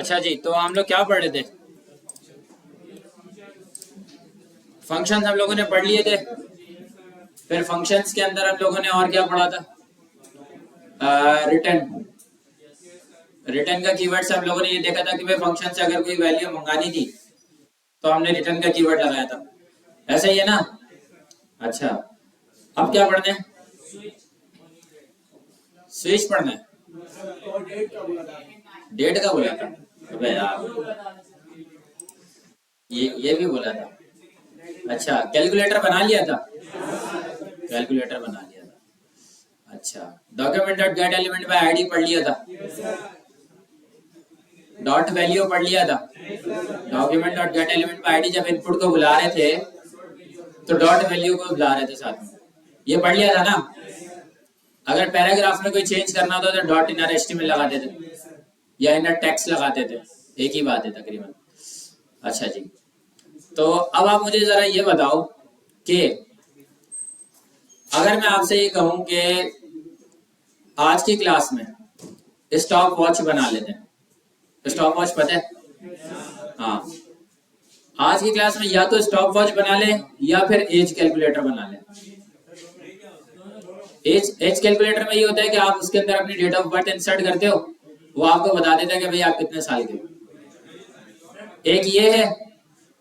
अच्छा जी, तो हम लोग क्या पढ़ रहे थे? फंक्शंस हम लोगों ने पढ़ लिए थे। फिर फंक्शंस के अंदर हम लोगों ने और क्या पढ़ा था? रिटर्न। रिटर्न का कीवर्ड से हम लोगों ने ये देखा था कि भाई फंक्शन से अगर कोई वैल्यू मंगानी थी तो हमने रिटर्न का कीवर्ड लगाया था। ऐसा ही है ना? अच्छा, अब क्या पढ़ना है? स्विच पढ़ना है। डेट का बोला था? अबे यार, ये भी बोला था। अच्छा, कैलकुलेटर बना लिया था? कैलकुलेटर बना लिया था। अच्छा, document dot get element by ID पढ़ लिया था? डॉट वैल्यू पढ़ लिया था? Document dot get element by ID जब इनपुट को बुला रहे थे तो डॉट वैल्यू को बुला रहे थे साथ में। ये पढ़ लिया था ना? अगर पैराग्राफ में कोई चेंज करना होता तो डॉट इनर एचटीएमएल लगाते थे या इनर टेक्स्ट लगाते थे, एक ही बात है तकरीबन। अच्छा जी, तो अब आप मुझे जरा ये बताओ कि अगर मैं आपसे ये कहूं कि आज की क्लास में स्टॉप वॉच बना लेते हैं। स्टॉप वॉच पता है? हाँ, आज की क्लास में या तो स्टॉप वॉच बना ले या फिर एज कैलकुलेटर बना ले। एज कैलकुलेटर में ये होता है कि आप उसके अंदर अपनी डेट ऑफ बर्थ इंसर्ट करते हो, वो आपको बता देता है कि भाई आप कितने साल के हो। एक ये है,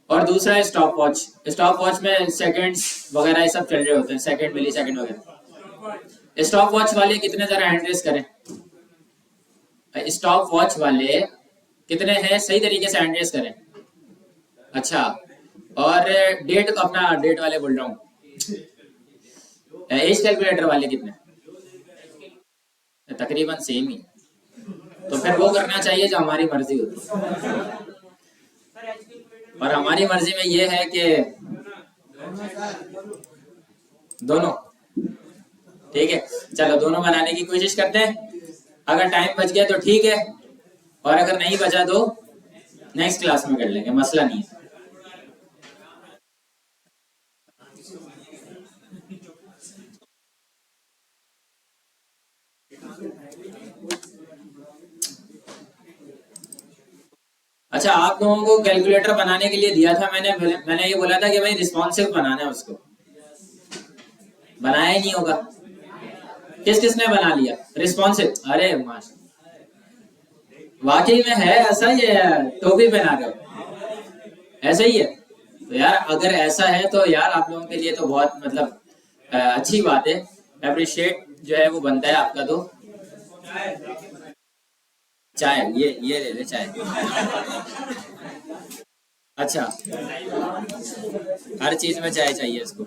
और दूसरा है स्टॉप वॉच। स्टॉप वॉच में सेकंड्स वगैरह ये सब चल रहे होते हैं, सेकंड मिली सेकंड वगैरह। स्टॉप वॉच वाले कितने जरा हैंड रेस करें? स्टॉप वॉच वाले कितने हैं? सही तरीके से हैंड रेस करें। अच्छा, और डेट अपना डेट वाले बोल रहा हूँ, एज कैलकुलेटर वाले कितने? तकरीबन सेम ही। तो फिर वो करना चाहिए जो हमारी मर्जी होती है, और हमारी मर्जी में ये है कि दोनों। ठीक है, चलो दोनों बनाने की कोशिश करते हैं। अगर टाइम बच गया तो ठीक है, और अगर नहीं बचा तो नेक्स्ट क्लास में कर लेंगे, मसला नहीं है। अच्छा, आप लोगों को कैलकुलेटर बनाने के लिए दिया था मैंने ये बोला था कि भाई रिस्पॉन्सिव बनाना है उसको। बनाया ही नहीं होगा। किस किसने बना लिया रिस्पॉन्सिव? अरे माश, वाकई में है ऐसा ही है? टोपी पहना रहे हो? ऐसा ही है? तो यार अगर ऐसा है तो यार आप लोगों के लिए तो बहुत मतलब अच्छी बात है। अप्रिशिएट जो है वो बनता है आपका। तो चाय, ये ले ले चाय। अच्छा, हर चीज में चाय चाहिए इसको।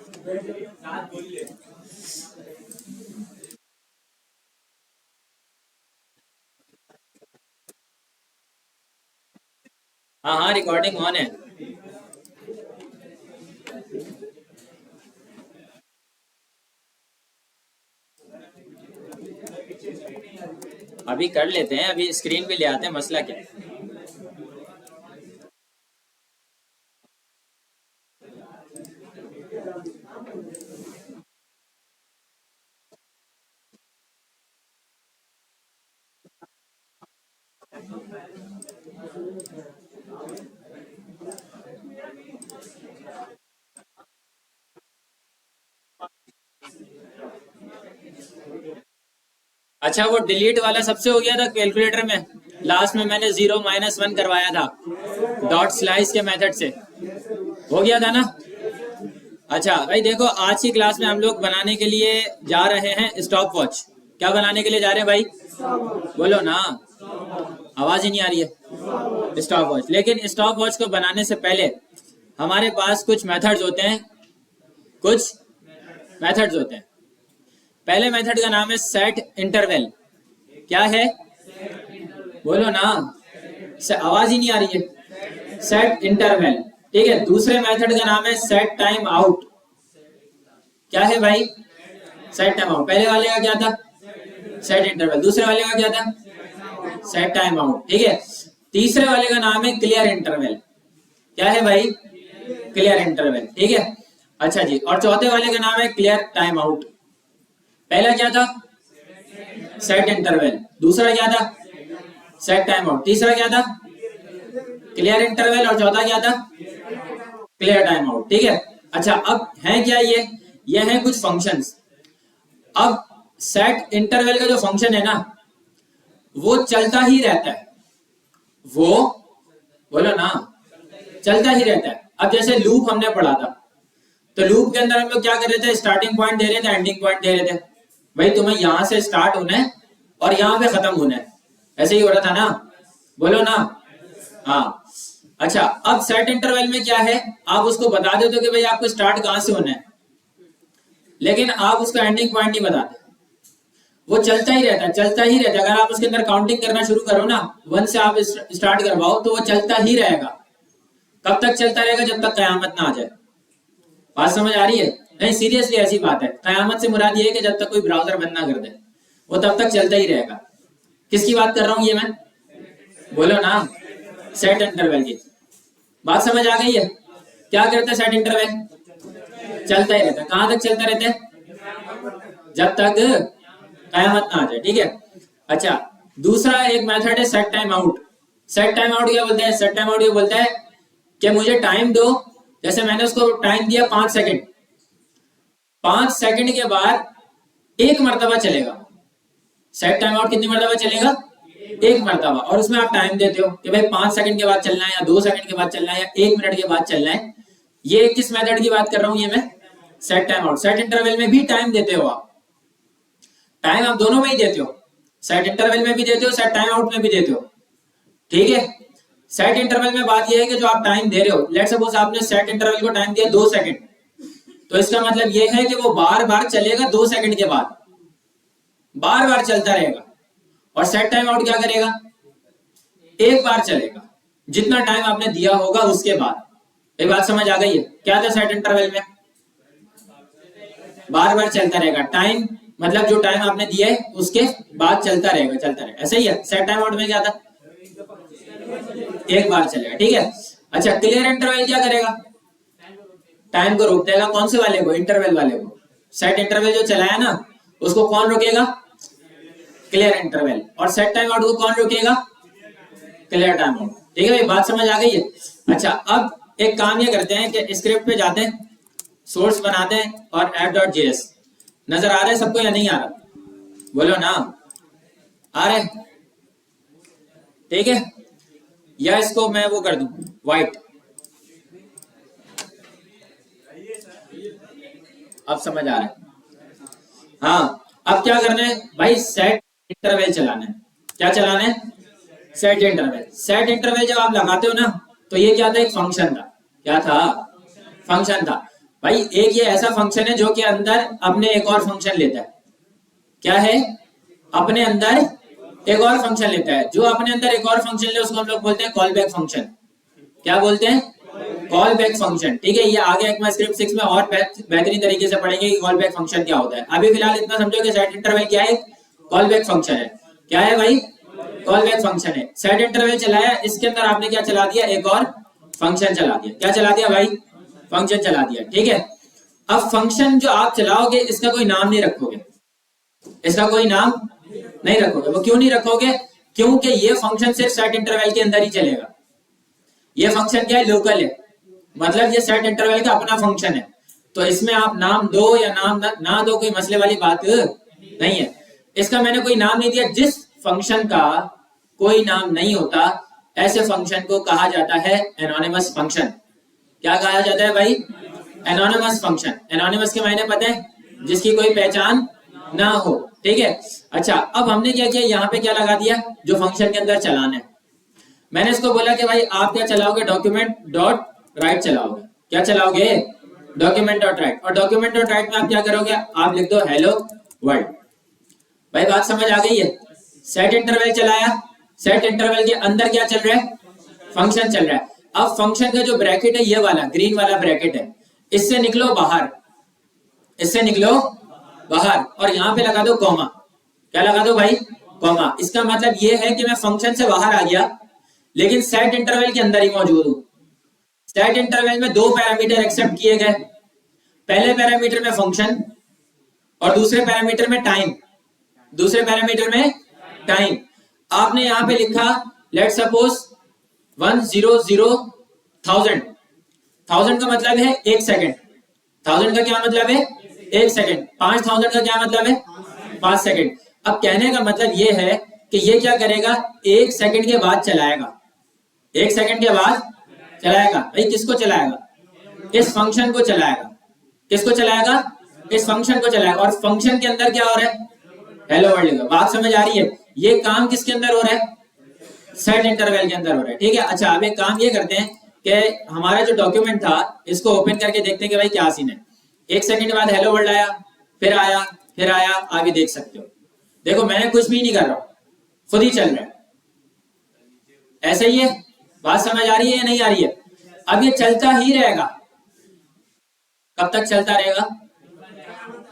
हाँ हाँ, रिकॉर्डिंग ऑन है। अभी कर लेते हैं, अभी स्क्रीन भी ले आते हैं, मसला क्या है। अच्छा, वो डिलीट वाला सबसे हो गया था कैलकुलेटर में। लास्ट में मैंने 0 - 1 करवाया था डॉट स्लाइस के मेथड से, हो गया था ना? अच्छा भाई देखो, आज की क्लास में हम लोग बनाने के लिए जा रहे हैं स्टॉप वॉच। क्या बनाने के लिए जा रहे हैं भाई? बोलो ना, आवाज ही नहीं आ रही है। Stop watch. लेकिन स्टॉप वॉच को बनाने से पहले हमारे पास कुछ मेथड्स होते हैं। कुछ मेथड्स होते हैं। पहले मेथड का नाम है सेट इंटरवल। क्या है? बोलो ना, आवाज ही नहीं आ रही है। सेट इंटरवल, ठीक है। दूसरे मेथड का नाम है सेट टाइम आउट। क्या है भाई? Set time out. पहले वाले का क्या था? Set interval. दूसरे वाले का क्या था? सेट टाइम आउट, ठीक है। तीसरे वाले का नाम है क्लियर इंटरवल। क्या है भाई? क्लियर इंटरवल, ठीक है। अच्छा जी, और चौथे वाले का नाम है क्लियर टाइम आउट। पहला क्या था? Set interval. दूसरा क्या था? Set time out. तीसरा क्या था? क्लियर इंटरवल, और चौथा क्या था? Clear time out. ठीक है, अच्छा अब है क्या ये है कुछ फंक्शंस। अब सेट इंटरवल का जो फंक्शन है ना वो चलता ही रहता है, वो बोलो ना चलता ही रहता है। अब जैसे लूप हमने पढ़ा था, तो लूप के अंदर हम लोग क्या कर रहे थे, स्टार्टिंग पॉइंट दे रहे थे, एंडिंग पॉइंट दे रहे थे। भाई तुम्हें यहां से स्टार्ट होना है और यहां पे खत्म होना है, ऐसे ही हो रहा था ना, बोलो ना। हाँ, अच्छा अब सेट इंटरवल में क्या है, आप उसको बता देते हो कि भाई आपको स्टार्ट कहां से होना है, लेकिन आप उसका एंडिंग पॉइंट नहीं बताते। वो चलता ही रहता है, चलता ही रहता है। अगर आप उसके अंदर काउंटिंग करना शुरू करो ना, 1 से आप स्टार्ट करवाओ तो वो चलता ही रहेगा। कब तक चलता रहेगा? जब तक कयामत ना आ जाए। बात समझ आ रही है? नहीं सीरियसली ऐसी बात है। कयामत से मुराद ये है कि जब तक कोई ब्राउजर बंद ना कर दे, वो तब तक चलता ही रहेगा। किसकी बात कर रहा हूं ये मैं? बोलो ना, सेट इंटरवल की। बात समझ आ गई है? क्या करते हैं सेट इंटरवल? चलता ही रहता है। कहां तक चलता रहता है? जब तक कयामत ना आ जाए। ठीक है, अच्छा दूसरा एक मेथड है set time out. Set time out क्या बोलते हैं? सेट टाइम आउट ये बोलता है कि मुझे टाइम दो, जैसे मैंने उसको टाइम दिया 5 सेकंड, 5 सेकंड के बाद एक मरतबा चलेगा। सेट टाइम आउट कितनी मरतबा चलेगा? एक मरतबा। और उसमें आप टाइम देते हो कि भाई 5 सेकंड के बाद चलना है, या 2 सेकंड के बाद चलना है, या 1 मिनट के बाद चलना है। ये किस मेथड की बात कर रहा हूं? ये मैं set time out. Set interval में भी टाइम देते हो आप, टाइम आप दोनों में ही देते हो, सेट इंटरवल में भी देते हो, सेट टाइम आउट में भी देते हो। ठीक है, सेट इंटरवल में बात यह है कि जो आप टाइम दे रहे हो, लेट्स सपोज आपने सेट इंटरवल को टाइम दिया 2 सेकंड, तो इसका मतलब यह है कि वो बार बार चलेगा 2 सेकंड के बाद, बार बार चलता रहेगा। और सेट टाइम आउट क्या करेगा? एक बार चलेगा, जितना टाइम आपने दिया होगा उसके बाद। ये बात समझ आ गई है? क्या था सेट इंटरवल में? बार बार चलता रहेगा। टाइम मतलब जो टाइम आपने दिया है उसके बाद चलता रहेगा, चलता रहेगा। ऐसा ही है। सेट टाइम आउट में क्या था? एक बार चलेगा। ठीक है, अच्छा क्लियर इंटरवल क्या करेगा? टाइम को रोक देगा। कौन से वाले को? इंटरवल वाले को। सेट इंटरवल जो चलाया ना उसको कौन रोकेगा? Clear interval. और सेट टाइम आउट को कौन रोकेगा? Clear time out. ठीक है भाई, बात समझ आ गई है? अच्छा अब एक काम ये करते हैं कि स्क्रिप्ट पे जाते हैं, सोर्स बनाते हैं और app.js। नजर आ रहा है सबको या नहीं आ रहा? बोलो ना, आ रहा है? ठीक है, या इसको मैं वो कर दूं व्हाइट। अब समझ आ रहा है? हाँ, अब क्या करना है भाई? सेट इंटरवल चलाना है। क्या चलाना है? Set interval. सेट इंटरवल जब आप लगाते हो ना, तो ये क्या था? एक फंक्शन था। क्या था? फंक्शन था भाई। एक ये ऐसा फंक्शन है जो कि अंदर अपने एक और फंक्शन लेता है। क्या है? अपने अंदर एक और फंक्शन लेता है। जो अपने अंदर एक और फंक्शन ले उसको हम लोग बोलते हैं कॉल बैक फंक्शन। क्या बोलते हैं? Call back function. ठीक है, ये आगे ECMAScript 6 में और बेहतरीन तरीके से पढ़ेंगे कि कॉल बैक फंक्शन क्या होता है। अभी फिलहाल इतना समझो कि सेट इंटरवल क्या है? कॉल बैक फंक्शन है। क्या है भाई? कॉल बैक फंक्शन है। सेट इंटरवल चलाया, इसके अंदर आपने क्या चला दिया? एक और फंक्शन चला दिया। क्या चला दिया भाई? फंक्शन चला दिया। ठीक है, अब फंक्शन जो आप चलाओगे इसका कोई नाम नहीं रखोगे, इसका कोई नाम नहीं रखोगे। वो क्यों नहीं रखोगे? क्योंकि ये फंक्शन सिर्फ सेट इंटरवल के अंदर ही चलेगा। ये फंक्शन क्या है? लोकल है, मतलब ये सेट इंटरवल का अपना फंक्शन है। तो इसमें आप नाम दो या नाम ना दो, कोई मसले वाली बात नहीं है। इसका मैंने कोई नाम नहीं दिया। जिस फंक्शन का कोई नाम नहीं होता ऐसे फंक्शन को कहा जाता है एनोनिमस फंक्शन। क्या कहा जाता है भाई? Anonymous function. एनोनिमस के मायने पता है? जिसकी कोई पहचान ना हो। ठीक है, अच्छा अब हमने क्या किया? यहाँ पे क्या लगा दिया? जो फंक्शन के अंदर चलाना है। मैंने इसको बोला कि भाई आप क्या चलाओगे? डॉक्यूमेंट डॉट राइट चलाओगे। क्या चलाओगे? Document dot right. और डॉक्यूमेंट डॉट राइट में आप क्या करोगे? आप लिख दो हेलो वर्ल्ड। भाई बात समझ आ गई है? सेट इंटरवल चलाया, सेट इंटरवल के अंदर क्या चल रहा है? फंक्शन चल रहा है। अब फंक्शन का जो ब्रैकेट है, ये वाला ग्रीन वाला ब्रैकेट है, इससे निकलो बाहर, इससे निकलो बाहर और यहां पे लगा दो कॉमा। क्या लगा दो भाई? कॉमा। इसका मतलब ये है कि मैं फंक्शन से बाहर आ गया लेकिन सेट इंटरवल के अंदर ही मौजूद हूं। सेट इंटरवल में दो पैरामीटर एक्सेप्ट किए गए। पहले पैरामीटर में फंक्शन और दूसरे पैरामीटर में टाइम। दूसरे पैरामीटर में टाइम। आपने यहां पे लिखा लेट्स सपोज 100,000, 1000 का मतलब है 1 सेकंड, 1000 का क्या मतलब है 1 सेकंड, 5000 का क्या मतलब है 5 सेकंड। अब कहने का मतलब ये है कि ये क्या करेगा 1 सेकंड के बाद चलाएगा, 1 सेकंड के बाद चलाएगा। भाई किसको चलाएगा, इस फंक्शन को चलाएगा, किसको चलाएगा, इस फंक्शन को चलाएगा। और फंक्शन के अंदर क्या हो रहा है, हेलो वर्ल्ड का। बात समझ आ रही है, ये काम किसके अंदर हो रहा है, सेट इंटरवल के अंदर हो रहा है, ठीक है। अच्छा अब एक काम ये करते हैं कि हमारा जो डॉक्यूमेंट था इसको ओपन करके देखते हैं कि भाई क्या सीन है। 1 सेकंड के बाद हेलो वर्ल्ड आया, फिर आया, फिर आया, आप भी देख सकते हो। देखो मैंने कुछ भी नहीं कर रहा हूं, खुद ही चल रहा है, ऐसा ही है। बात समझ आ रही है या नहीं आ रही है। अब ये चलता ही रहेगा, कब तक चलता रहेगा,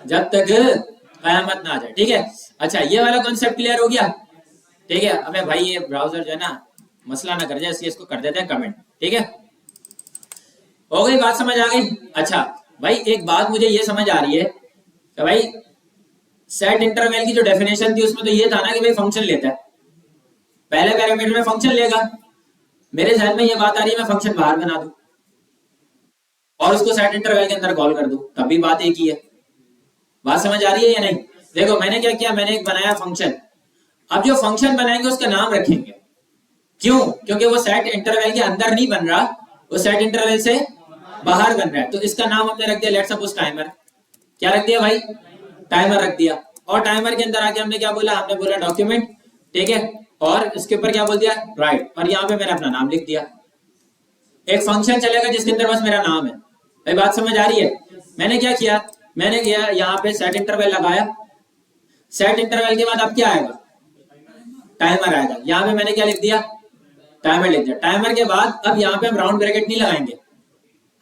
जब तक कयामत ना आ जाए, ठीक है। अच्छा ये वाला कॉन्सेप्ट क्लियर हो गया, ठीक है। अबे भाई ये ब्राउजर जो है ना मसला ना कर जाए, इसलिए इसको कर देते हैं कमेंट, ठीक है। हो गई बात, समझ आ गई। अच्छा भाई एक बात मुझे ये समझ आ रही है कि भाई सेट इंटरवल की जो डेफिनेशन थी उसमें तो ये था ना कि भाई फंक्शन लेता है, पहले पैरामीटर में फंक्शन लेगा। मेरे ध्यान में ये बात आ रही है मैं फंक्शन बाहर बना दूं और उसको सेट इंटरवल के अंदर कॉल कर दूं, तब भी बात एक ही है। बात समझ आ रही है या नहीं। देखो मैंने क्या किया, मैंने एक बनाया फंक्शन। अब जो फंक्शन बनाएंगे उसका नाम रखेंगे, क्यों, क्योंकि वो सेट इंटरवल के अंदर नहीं बन रहा, वो सेट इंटरवल से बाहर बन रहा है। तो इसका नाम हमने रख दिया लेट्स सपोज टाइमर। क्या रख दिया भाई, टाइमर रख दिया। और टाइमर के अंदर आके हमने क्या बोला, हमने बोला डॉक्यूमेंट, ठीक है। और इसके ऊपर क्या बोल दिया, राइट। और यहाँ पे मैंने अपना नाम लिख दिया। एक फंक्शन चलेगा जिसके अंदर बस मेरा नाम है। भाई बात समझ आ रही है। मैंने क्या किया, मैंने किया यहाँ पे सेट इंटरवल लगाया। सेट इंटरवल के बाद अब क्या आएगा, टाइमर आएगा। यहाँ पे मैंने क्या लिख दिया, टाइमर लिख दिया। टाइमर के बाद अब यहाँ पे हम राउंड ब्रैकेट नहीं लगाएंगे,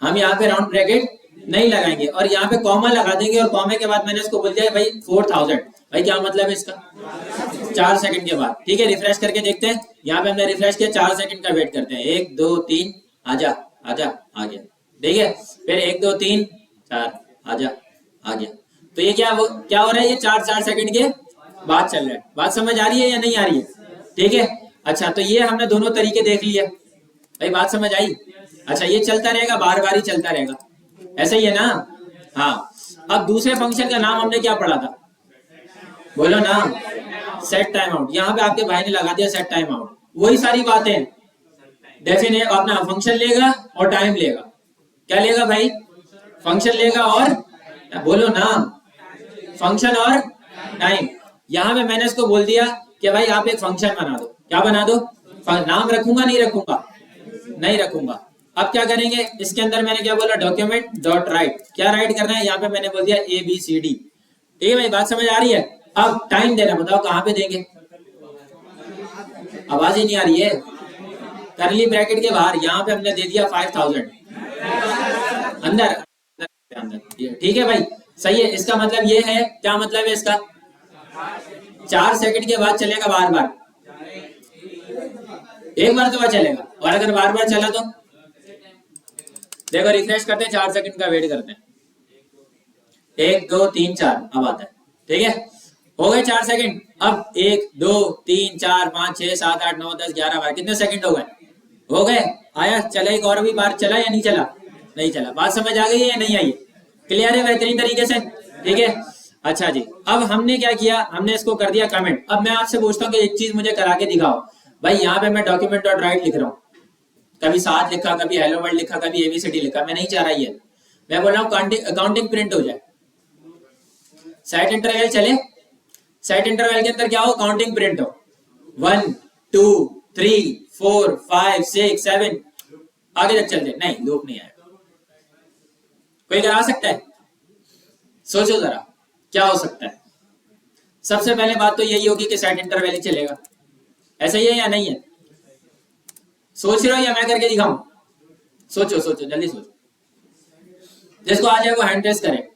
हम यहाँ पे राउंड ब्रैकेट नहीं लगाएंगे और यहाँ पे कॉमा लगा देंगे। और कॉमे के बाद मैंने इसको बोल दिया भाई 4000। भाई क्या मतलब है इसका, 4 सेकंड के बाद, ठीक है। रिफ्रेश करके देखते हैं, यहाँ पे हमने रिफ्रेश किया, 4 सेकंड का वेट करते हैं। 1 2 3 आजा आजा आ गया, ठीक है। फिर 1 2 3 4 आजा आ गया। तो ये क्या हो रहा है, ये 4 सेकंड के बाद चल रहा है। बात समझ आ रही है या नहीं आ रही है, ठीक है। अच्छा तो ये हमने दोनों तरीके देख लिए, भाई बात समझ आई। अच्छा ये चलता रहेगा, बार बार ही चलता रहेगा, ऐसा ही है ना। हाँ अब दूसरे फंक्शन का नाम हमने क्या पढ़ा था, बोलो ना, सेट टाइम आउट। यहाँ पे आपके भाई ने लगा दिया सेट टाइम आउट। वही सारी बातें, डेफिनेट अपना फंक्शन लेगा और टाइम लेगा। क्या लेगा भाई, फंक्शन लेगा और, बोलो ना, फंक्शन और टाइम। यहाँ पे मैंने इसको बोल दिया कि भाई आप एक फंक्शन बना दो। क्या बना दो, नाम रखूंगा नहीं रखूंगा, नहीं रखूंगा। अब क्या करेंगे, इसके अंदर मैंने क्या बोला, डॉक्यूमेंट डॉट राइट। क्या राइट करना है, यहाँ पे मैंने बोल दिया ABCD, ठीक है भाई। बात समझ आ रही है। अब टाइम देना, बताओ कहाँ पे देंगे, आवाज ही नहीं आ रही है। करली ब्रैकेट के बाहर यहाँ पे हमने दे दिया 5000 अंदर, ठीक है भाई, सही है। इसका मतलब ये है, क्या मतलब है इसका, 4 सेकंड के बाद चलेगा बार बार, एक बार तो चलेगा। और अगर बार बार चला तो देखो रिफ्रेश करते हैं, 4 सेकंड का वेट करते हैं। 1 2 3 4 अब आता है, ठीक है। हो गए 4 सेकंड। अब 1 2 3 4 5 6 7 8 9 10 11 12 कितने सेकंड हो गए, हो गए। आया, चला एक और भी बार, चला या नहीं चला, नहीं चला। बात समझ आ गई है या नहीं आई, क्लियर है बेहतरीन तरीके से, ठीक है। अच्छा जी, अब हमने क्या किया, हमने इसको कर दिया कमेंट। अब मैं आपसे पूछता हूँ कि एक चीज मुझे करा के दिखाओ। भाई यहाँ पे मैं डॉक्यूमेंट डॉट राइट लिख रहा हूँ, कभी 7 लिखा, कभी हेलो वर्ल्ड लिखा, कभी ABCD लिखा। मैं नहीं चाह रहा ये, मैं बोल रहा हूँ काउंटिंग प्रिंट हो जाए, सेट इंटरवल चले, सेट इंटरवल के अंदर क्या हो, काउंटिंग प्रिंट हो। 1 2 3 4 5 6 7 आगे तक चलते, नहीं लूप नहीं आएगा। कोई करा सकता है, सोचो जरा क्या हो सकता है। सबसे पहले बात तो यही होगी कि सेट इंटरवल ही चलेगा, ऐसा ही है या नहीं है। सोच रहे हो या मैं करके दिखाऊं, सोचो सोचो जल्दी सोचो, जिसको आ जाए वो हैंड रेस करे।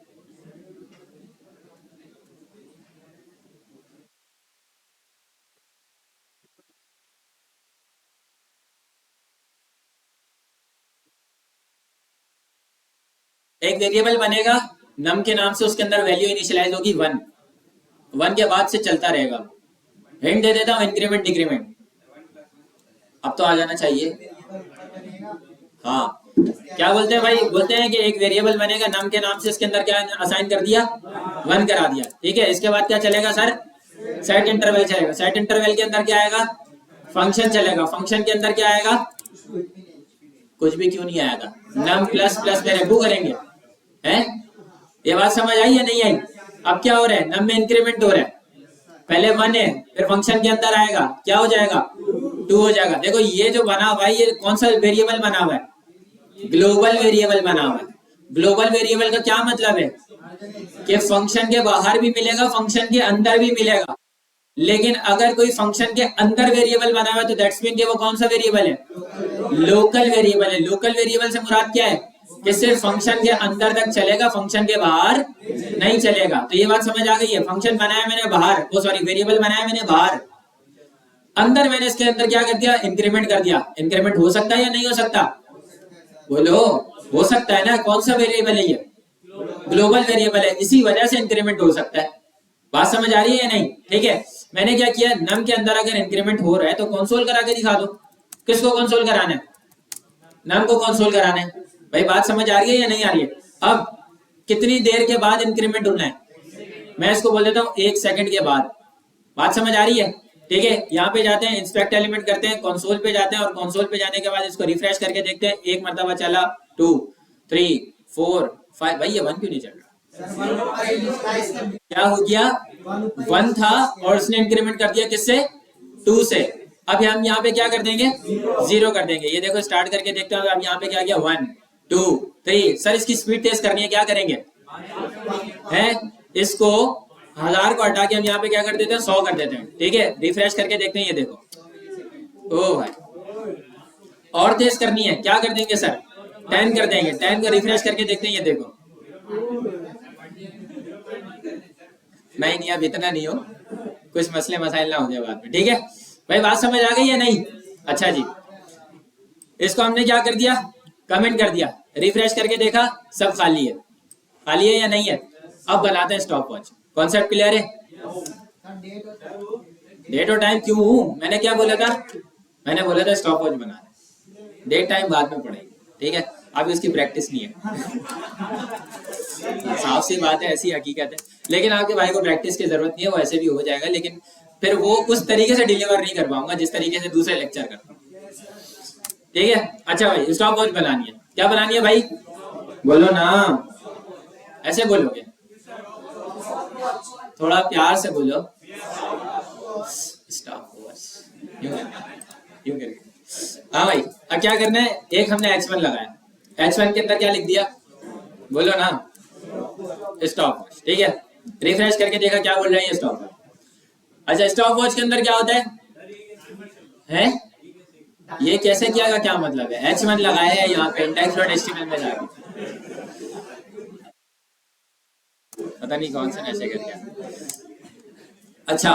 एक वेरिएबल बनेगा नम के नाम से, उसके अंदर वैल्यू इनिशियलाइज होगी 1, 1 के बाद से चलता रहेगा। हिंट दे देता हूं, इंक्रीमेंट डिक्रीमेंट। अब तो आ जाना चाहिए, हाँ, क्या बोलते हैं भाई, बोलते हैं कि एक वेरिएबल बनेगा नम के नाम से, इसके अंदर क्या असाइन कर दिया, 1 करा दिया। ठीक है, इसके बाद क्या चलेगा सर, सेट इंटरवल चलेगा। सेट इंटरवल के अंदर क्या आएगा, फंक्शन चलेगा। फंक्शन के अंदर क्या आएगा, कुछ भी क्यों नहीं आएगा, नम प्लस प्लस में रेगू करेंगे हैं। ये बात समझ आई या नहीं आई? अब क्या हो रहा है, नम में इंक्रीमेंट हो रहा है, पहले 1 है, फिर फंक्शन के अंदर आएगा, क्या हो जाएगा, 2 हो जाएगा। देखो ये जो बना हुआ है, ये कौन सा वेरिएबल बना हुआ है, ग्लोबल वेरिएबल बना हुआ है। ग्लोबल वेरिएबल का क्या मतलब है कि फंक्शन के बाहर भी मिलेगा, फंक्शन के अंदर भी मिलेगा। लेकिन अगर कोई फंक्शन के अंदर वेरिएबल बना हुआ है तो दैट्स मीन कि वो कौन सा वेरिएबल है, लोकल वेरिएबल है। लोकल वेरिएबल से मुराद क्या है कि सिर्फ फंक्शन के अंदर तक चलेगा, फंक्शन के बाहर नहीं चलेगा। तो ये बात समझ आ गई है, फंक्शन बनाया मैंने बाहर, वो सॉरी वेरिएबल बनाया मैंने बाहर, अंदर मैंने इसके अंदर क्या कर दिया, इंक्रीमेंट कर दिया। इंक्रीमेंट हो सकता है या नहीं हो सकता, बोलो, हो सकता है ना। कौन सा वेरिएबल है ये, ग्लोबल वेरिएबल है, इसी वजह से इंक्रीमेंट हो सकता है। बात समझ आ रही है या नहीं? ठीक है, मैंने क्या किया, नम के अंदर अगर इंक्रीमेंट हो रहा है तो कंसोल करा के दिखा दो। किसको कंसोल कराना है, नम को कंसोल कराना है। भाई बात समझ आ रही है या नहीं आ रही है? अब कितनी देर के बाद इंक्रीमेंट होना है, मैं इसको बोल देता हूँ 1 सेकंड के बाद। बात समझ आ रही है? ठीक है, यहाँ पे जाते हैं, इंस्पेक्ट एलिमेंट करते हैं, कंसोल पे जाते हैं और कंसोल पे जाने के बाद इसको रिफ्रेश करके देखते हैं। एक मरतबा चला, 2 3 4 5, भाई ये 1 क्यों नहीं चल रहा, क्या हो गया, 1 था और उसने इंक्रीमेंट कर दिया किससे, 2 से। अब हम यहाँ पे क्या कर देंगे, 0 कर देंगे। ये देखो स्टार्ट करके देखते हैं, अब यहाँ पे क्या गया, 1 2 3। सर इसकी स्पीड टेस्ट करनी है, क्या करेंगे हैं, इसको 1000 को हटा के हम यहाँ पे क्या कर देते हैं, 100 कर देते हैं। ठीक है, रिफ्रेश करके देखते हैं, ये देखो, ओ भाई और तेज करनी है, क्या कर देंगे सर, 10 कर देंगे। 10 को रिफ्रेश करके देखते हैं, ये देखो, नहीं अब इतना नहीं हो, कुछ मसले मसाइल ना हो जाए बाद में। ठीक है भाई, बात समझ आ गई या नहीं? अच्छा जी, इसको हमने क्या कर दिया, कमेंट कर दिया, रिफ्रेश करके देखा, सब खाली है। खाली है या नहीं है? अब बनाते हैं स्टॉप वॉच। कॉन्सेप्ट क्लियर है? डेट और टाइम क्यों, मैंने क्या बोला था, मैंने बोला था स्टॉप वॉच बना रहे, डेट टाइम बाद में पड़ेगी। ठीक है, अभी उसकी प्रैक्टिस नहीं है। साफ सी बात है, ऐसी हकीकत है। लेकिन आपके भाई को प्रैक्टिस की जरूरत नहीं है, वो ऐसे भी हो जाएगा, लेकिन फिर वो उस तरीके से डिलीवर नहीं कर पाऊंगा जिस तरीके से दूसरे लेक्चर करता हूँ। ठीक है, अच्छा भाई, स्टॉप वॉच बनानी है, क्या बनानी है भाई, बोलो ना, ऐसे बोलोगे, थोड़ा प्यार से बोलो, स्टॉप वॉच, यूं करके। हाँ भाई, अब क्या करना है, एक हमने H1 लगाया, H1 के अंदर क्या लिख दिया, बोलो ना, स्टॉप वॉच। ठीक है, रिफ्रेश करके देखा, क्या बोल रहे हैं, ये स्टॉप वॉच। अच्छा, स्टॉप वॉच के अंदर क्या होता है? ये कैसे किया का क्या मतलब है, H1 लगाया है यहाँ पे index.html में जाके, पता नहीं कौन सा ऐसे कर गया। अच्छा,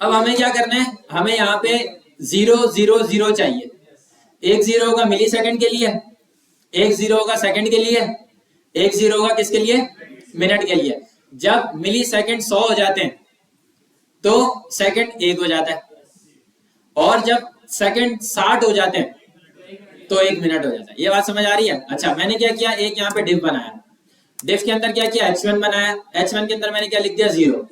अब हमें क्या करना है, हमें यहाँ पे 0 0 0 चाहिए। एक 0 होगा मिली सेकेंड के लिए, एक 0 होगा सेकेंड के लिए, एक 0 होगा किसके लिए, मिनट के लिए। जब मिली सेकेंड 100 हो जाते हैं तो सेकेंड 1 हो जाता है, और जब सेकेंड 60 हो जाते हैं तो 1 मिनट हो जाता है। ये बात समझ आ रही है? अच्छा, मैंने क्या किया, एक यहाँ पे डिव बनाया, डिव के अंदर क्या किया, H1 बनाया, H1 के अंदर मैंने क्या लिख दिया, 0।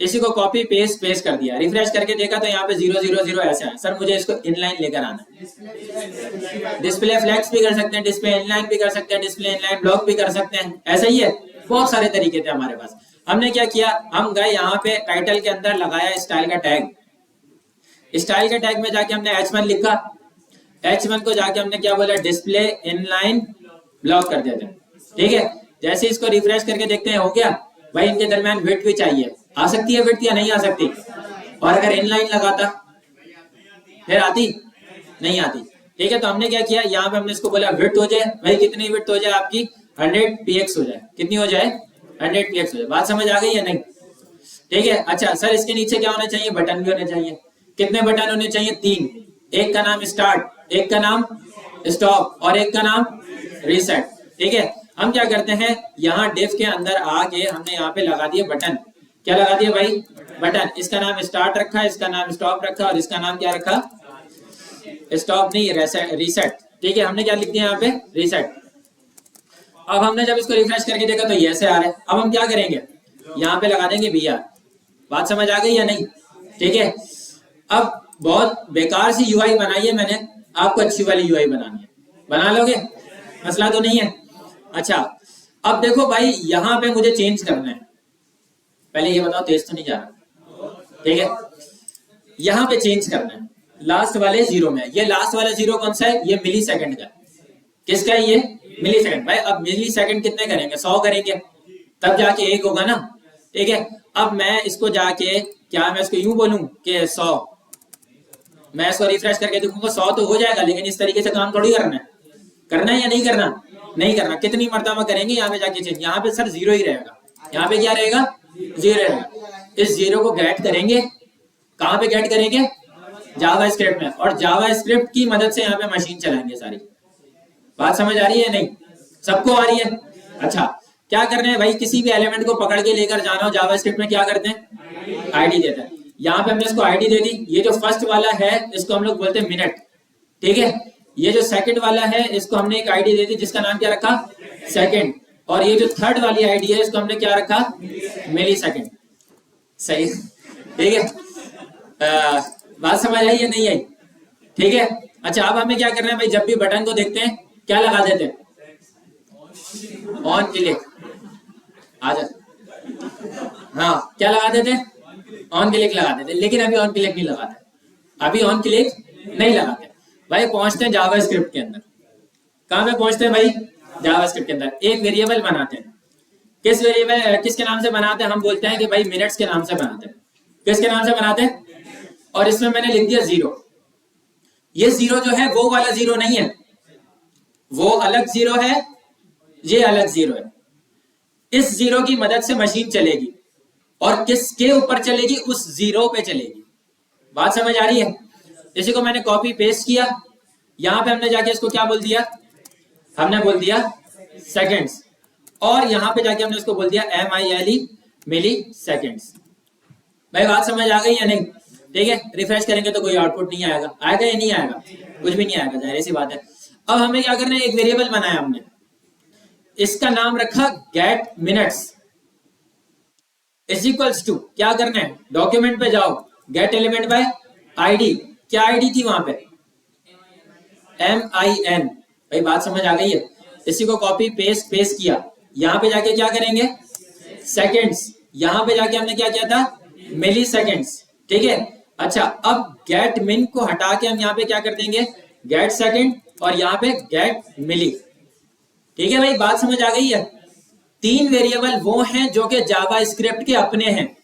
इसी को कॉपी पेस्ट कर दिया, रिफ्रेश करके देखा तो यहाँ पे 0 0 0 ऐसे है। सर मुझे इसको इनलाइन लेकर आना है, डिस्प्ले फ्लैक्स भी कर सकते हैं, डिस्प्ले इनलाइन भी कर सकते हैं, डिस्प्ले इनलाइन ब्लॉक भी कर सकते हैं, ऐसा ही है, बहुत सारे तरीके थे हमारे पास। हमने क्या किया, हम गए यहाँ पे टाइटल के अंदर लगाया स्टाइल का टैग, स्टाइल के टैग में जाके हमने H1 लिखा, H1 को जाके हमने क्या बोला, डिस्प्ले इनलाइन ब्लॉक कर देते हैं। ठीक है, जैसे इसको रिफ्रेश करके देखते हैं, हो गया भाई। इनके दरमियान विड्थ भी चाहिए, आ सकती है विड्थ या नहीं आ सकती, और अगर इनलाइन लगाता फिर आती, नहीं आती। ठीक है, तो हमने क्या किया, यहाँ पे हमने इसको बोला विड्थ हो जाए, भाई कितनी विड्थ हो जाए आपकी, 100 px हो जाए, कितनी हो जाए, 100 px हो जाए। बात समझ आ गई या नहीं? ठीक है, अच्छा सर इसके नीचे क्या होना चाहिए, बटन भी होने चाहिए। कितने बटन होने चाहिए, 3, एक का नाम स्टार्ट, एक का नाम स्टॉप और एक का नाम रीसेट। ठीक है, हम क्या करते हैं, यहाँ डिफ के अंदर आके हमने यहाँ पे लगा दिए बटन, क्या लगा दिया भाई, बटन। इसका नाम स्टार्ट रखा, इसका नाम स्टॉप रखा और इसका नाम क्या रखा, स्टॉप नहीं रीसेट। ठीक है, हमने क्या लिख दिया यहाँ पे, रीसेट। अब हमने जब इसको रिफ्रेश करके देखा तो ये ऐसे आ रहा है। अब हम क्या करेंगे, यहाँ पे लगा देंगे BR। बात समझ आ गई या नहीं? ठीक है, अब बहुत बेकार सी UI बनाई है मैंने, आपको अच्छी वाली UI बनानी है, बना लोगे? मसला तो नहीं है। अच्छा, अब देखो भाई, यहाँ पे मुझे चेंज करना है। पहले ये बताओ तेज तो नहीं जा रहा? ठीक है, यहाँ पे चेंज करना है लास्ट वाले जीरो में। ये लास्ट वाला जीरो कौन सा है? ये मिली सेकंड का। किसका है ये? मिली सेकंड। भाई अब मिली सेकंड कितने करेंगे? 100 करेंगे, तब जाके एक होगा ना। ठीक है, अब मैं इसको जाके, क्या मैं इसको यूं बोलूं कि 100, मैं इसको रिफ्रेश करके देखूंगा 100 तो हो जाएगा, लेकिन इस तरीके से काम थोड़ी करना है। करना है या नहीं करना? नहीं करना। कितनी मर्तबा करेंगे यहाँ पे जाके चेंज? यहाँ पे सर जीरो ही रहेगा। यहाँ पे क्या रहेगा? जीरो रहेगा। इस जीरो को गेट करेंगे, कहाँ पे गेट करेंगे? जावा स्क्रिप्ट में। और जावा स्क्रिप्ट की मदद से यहाँ पे मशीन चलाएंगे सारी। बात समझ आ रही है? नहीं सबको आ रही है? अच्छा, क्या करना है भाई, किसी भी एलिमेंट को पकड़ के लेकर जाना हो जावा स्क्रिप्ट में क्या करते हैं? आईडी देते हैं। यहाँ पे हमने इसको आईडी दे दी। ये जो फर्स्ट वाला है इसको हम लोग बोलते हैं मिनट। ठीक है, ये जो सेकंड वाला है इसको हमने एक आईडी दे दी जिसका नाम क्या रखा? सेकंड। और ये जो थर्ड वाली आईडी है इसको हमने क्या रखा? मिली सेकंड। सही, ठीक है। बात समझ आई या नहीं आई? ठीक है। अच्छा, अब हमें क्या करना है भाई, जब भी बटन को देखते हैं क्या लगा देते हैं? On click. आजा, हाँ क्या लगा देते हैं? ऑन क्लिक लगा देते। लेकिन अभी ऑन क्लिक नहीं लगाते, अभी ऑन क्लिक नहीं लगाते भाई। पहुंचते हैं जावा स्क्रिप्ट के अंदर। कहां पे पहुंचते हैं भाई? जावा स्क्रिप्ट के अंदर एक वेरिएबल बनाते हैं। किस वेरिएबल, किसके नाम से बनाते हैं? हम बोलते हैं कि भाई मिनट्स के नाम से बनाते हैं। किसके नाम से बनाते हैं? और इसमें मैंने लिख दिया जीरो। ये जीरो जो है वो वाला जीरो नहीं है, वो अलग जीरो है, ये अलग जीरो है। इस जीरो की मदद से मशीन चलेगी और किसके ऊपर चलेगी? उस जीरो पे चलेगी। बात समझ आ रही है? इसी को मैंने कॉपी पेस्ट किया, यहां पे हमने जाके इसको क्या बोल दिया? हमने बोल दिया सेकंड्स। और यहां पे जाके हमने इसको बोल दिया MILE, मिली सेकंड्स। भाई बात समझ आ गई या नहीं? ठीक है, रिफ्रेश करेंगे तो कोई आउटपुट नहीं आएगा। आएगा या नहीं आएगा? कुछ भी नहीं आएगा, जाहिर सी बात है। अब हमें क्या करना है, एक वेरिएबल बनाया हमने, इसका नाम रखा get minutes is equals to, क्या करना है? डॉक्यूमेंट पे जाओ, गेट एलिमेंट बाय आईडी। क्या आईडी थी वहां पे? MIN। भाई बात समझ आ गई है? इसी को कॉपी पेस्ट किया, यहां पे जाके क्या करेंगे? सेकंड्स। यहां पे जाके हमने क्या किया था? मिली सेकंड्स। ठीक है। अच्छा, अब गेट मिन को हटा के हम यहाँ पे क्या कर देंगे? गेट सेकंड, और यहाँ पे गेट मिली। ठीक है भाई, बात समझ आ गई है? तीन वेरिएबल वो हैं जो कि जावा स्क्रिप्ट के अपने हैं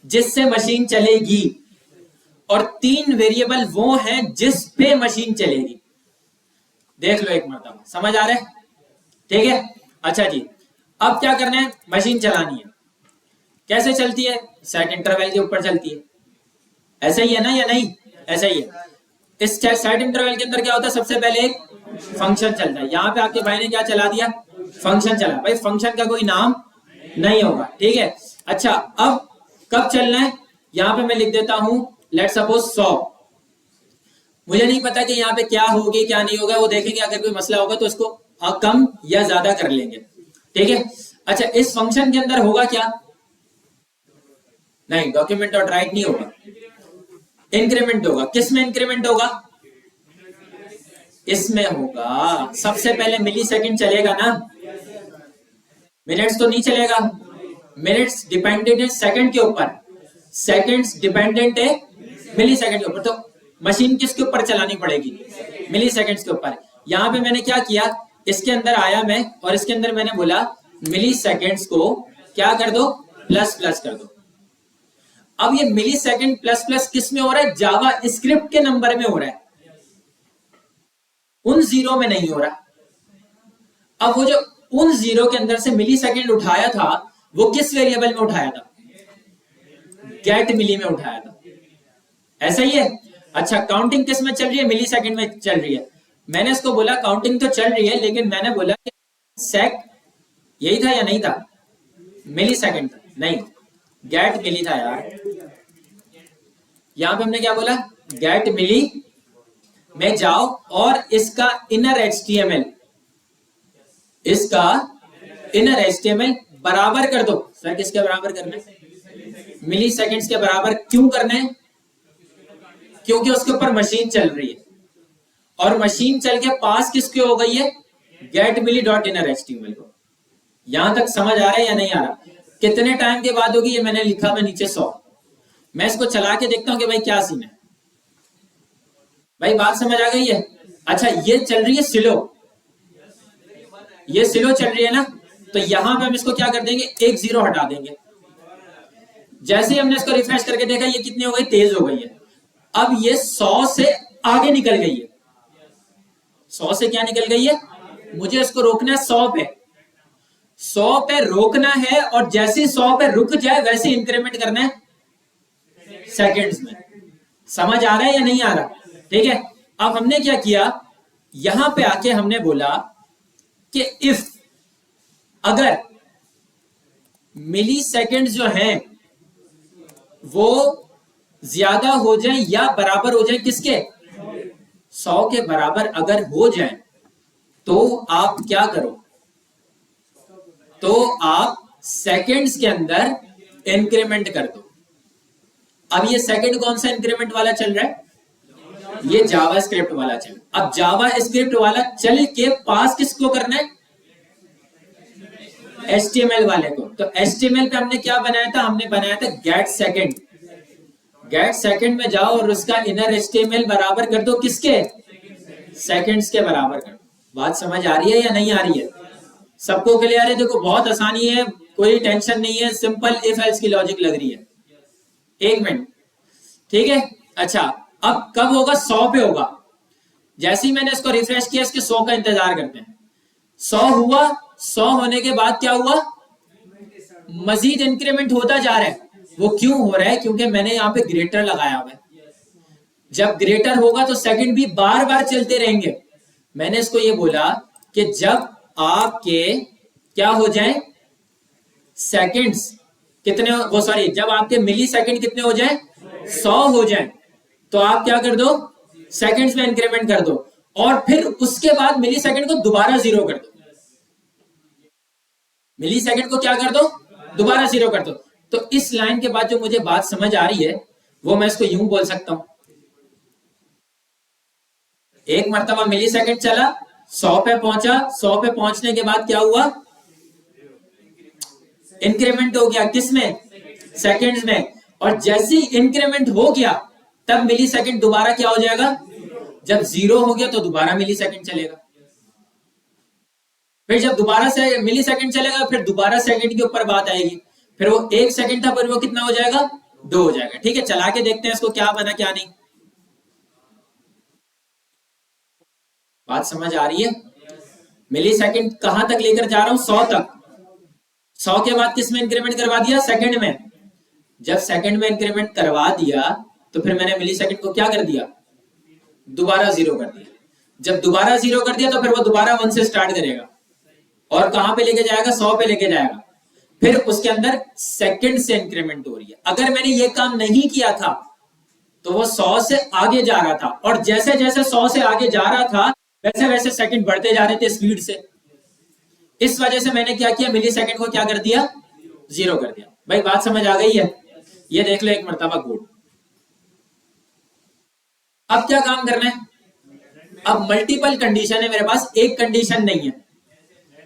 जिससे मशीन चलेगी, और तीन वेरिएबल वो हैं जिस पे मशीन चलेगी। देख लो एक मरतबा, समझ आ रहा है? ठीक है। अच्छा जी, अब क्या करना है? मशीन चलानी है। कैसे चलती है? सेट इंटरवल के ऊपर चलती है। ऐसा ही है ना या नहीं? ऐसा ही है। इस सेट इंटरवल के अंदर क्या होता है? सबसे पहले एक फंक्शन चलता है। यहाँ पे आपके भाई ने क्या चला दिया? फंक्शन चला। भाई फंक्शन का कोई नाम नहीं होगा। ठीक है। अच्छा, अब कब चलना है? यहाँ पे मैं लिख देता हूं, लेट सपोज 100। मुझे नहीं पता कि यहाँ पे क्या होगी क्या नहीं होगा, वो देखेंगे। अगर कोई मसला होगा तो इसको कम या ज्यादा कर लेंगे। ठीक है। अच्छा, इस फंक्शन के अंदर होगा क्या? नहीं, डॉक्यूमेंट डॉट राइट नहीं होगा, इंक्रीमेंट होगा। किस में इंक्रीमेंट होगा? इसमें होगा। सबसे पहले मिली सेकंड चलेगा ना, मिनट्स तो नहीं चलेगा। मिनट्स डिपेंडेंट है सेकंड के ऊपर, सेकंड्स डिपेंडेंट है मिली सेकंड के ऊपर। तो मशीन किसके ऊपर चलानी पड़ेगी? मिली सेकंड्स के ऊपर। यहां पे मैंने क्या किया, इसके अंदर आया मैं, और इसके अंदर मैंने बोला मिली सेकंड्स को क्या कर दो? प्लस प्लस कर दो। अब ये मिली सेकंड प्लस प्लस किस में हो रहा है? जावा स्क्रिप्ट के नंबर में हो रहा है, उन जीरो में नहीं हो रहा। अब वो जो उन जीरो के अंदर से मिली सेकंड उठाया था, वो किस वेरिएबल में उठाया था? गेट मिली में उठाया था। ऐसा ही है। अच्छा, काउंटिंग किस में चल रही है? मिली सेकंड में चल रही है। मैंने इसको बोला काउंटिंग तो चल रही है, लेकिन मैंने बोला सेक यही था या नहीं था? मिली सेकंड था, नहीं, गेट मिली था यार। यहां पे हमने क्या बोला? गेट मिली में जाओ और इसका इनर HTML, इसका इनर HTML बराबर कर दो। सर किसके बराबर करना है? मिली सेकेंड्स के बराबर। क्यों करना है? क्योंकि उसके ऊपर मशीन चल रही है और मशीन चल के पास किसके हो गई है? गेट मिली डॉट इनर HTML को। यहां तक समझ आ रहा है या नहीं आ रहा? कितने टाइम के बाद होगी? ये मैंने लिखा मैं नीचे 100। मैं इसको चला के देखता हूं कि भाई क्या सीन है। भाई बात समझ आ गई है? अच्छा ये चल रही है स्लो, ये स्लो चल रही है ना, तो यहां पे हम इसको क्या कर देंगे? एक 0 हटा देंगे। जैसे ही हमने इसको रिफ्रेश करके देखा ये कितनी हो गई? तेज हो गई है। अब ये 100 से आगे निकल गई है। 100 से क्या निकल गई है? मुझे इसको रोकना है 100 पे। 100 पे रोकना है और जैसे 100 पे रुक जाए वैसे इंक्रीमेंट करना है सेकंड्स में। समझ आ रहा है या नहीं आ रहा? ठीक है। अब हमने क्या किया, यहां पे आके हमने बोला कि इफ अगर मिली सेकेंड जो हैं वो ज्यादा हो जाए या बराबर हो जाए किसके? 100 के बराबर अगर हो जाए तो आप क्या करो? तो आप सेकेंड्स के अंदर इंक्रीमेंट कर दो। अब ये सेकंड कौन सा इंक्रीमेंट वाला चल रहा है? ये जावास्क्रिप्ट वाला चल। अब जावास्क्रिप्ट वाला चल के पास किसको करना है? HTML वाले को। तो HTML पे हमने क्या बनाया था? हमने बनाया था गेट सेकंड। गेट सेकंड में जाओ और उसका इनर HTML बराबर कर दो किसके? सेकंड्स के बराबर कर दो। बात समझ आ रही है या नहीं आ रही है? सबको क्लियर है? देखो बहुत आसानी है, कोई टेंशन नहीं है, सिंपल इफ एल्स की लॉजिक लग रही है। एक मिनट, ठीक है। अच्छा अब कब होगा? 100 पे होगा। जैसे ही मैंने इसको रिफ्रेश किया, इसके 100 का इंतजार करते हैं। 100 हुआ, 100 होने के बाद क्या हुआ? मजीद इंक्रीमेंट होता जा रहा है। वो क्यों हो रहा है? क्योंकि मैंने यहाँ पे ग्रेटर लगाया हुआ है। जब ग्रेटर होगा तो सेकंड भी बार बार चलते रहेंगे। मैंने इसको ये बोला कि जब आपके क्या हो जाए सेकंड्स कितने वो सॉरी जब आपके मिली सेकंड कितने हो जाए? 100 हो जाए तो आप क्या कर दो? सेकंड्स में इंक्रीमेंट कर दो और फिर उसके बाद मिली सेकंड को दोबारा 0 कर दो। मिली सेकंड को क्या कर दो? दोबारा 0 कर दो। तो इस लाइन के बाद जो मुझे बात समझ आ रही है वो मैं इसको यूं बोल सकता हूं, एक मरतबा मिली सेकंड चला, 100 पे पहुंचा, 100 पे पहुंचने के बाद क्या हुआ? इंक्रीमेंट हो गया किसमें? सेकंड्स में। और जैसे ही इंक्रीमेंट हो गया तब मिली सेकंड दोबारा क्या हो जाएगा? जब 0 हो गया तो दोबारा मिली सेकंड चलेगा। फिर जब दोबारा से मिली सेकंड चलेगा फिर दोबारा सेकंड के ऊपर बात आएगी। फिर वो 1 सेकंड था, फिर वो कितना हो जाएगा? 2 हो जाएगा। ठीक है, चला के देखते हैं इसको क्या बना क्या नहीं। बात समझ आ रही है? मिली सेकंड कहां तक लेकर जा रहा हूं? 100 तक। 100 के बाद किस में इंक्रीमेंट करवा दिया? सेकंड में। जब सेकंड में इंक्रीमेंट करवा दिया तो फिर मैंने मिली सेकंड को क्या कर दिया? दोबारा 0 कर दिया। जब दोबारा 0 कर दिया तो फिर वो दोबारा 1 से स्टार्ट करेगा और कहां पे लेके जाएगा? 100 पे लेके जाएगा। फिर उसके अंदर सेकंड से इंक्रीमेंट हो रही है। अगर मैंने ये काम नहीं किया था तो वो 100 से आगे जा रहा था और जैसे जैसे 100 से आगे जा रहा था वैसे वैसे सेकंड बढ़ते जा रहे थे स्पीड से। इस वजह से मैंने क्या किया? मिली सेकंड को क्या कर दिया? 0 कर दिया। भाई बात समझ आ गई है? ये देख लो एक मरतबा कोड। अब क्या काम करना है? अब मल्टीपल कंडीशन है मेरे पास, एक कंडीशन नहीं है।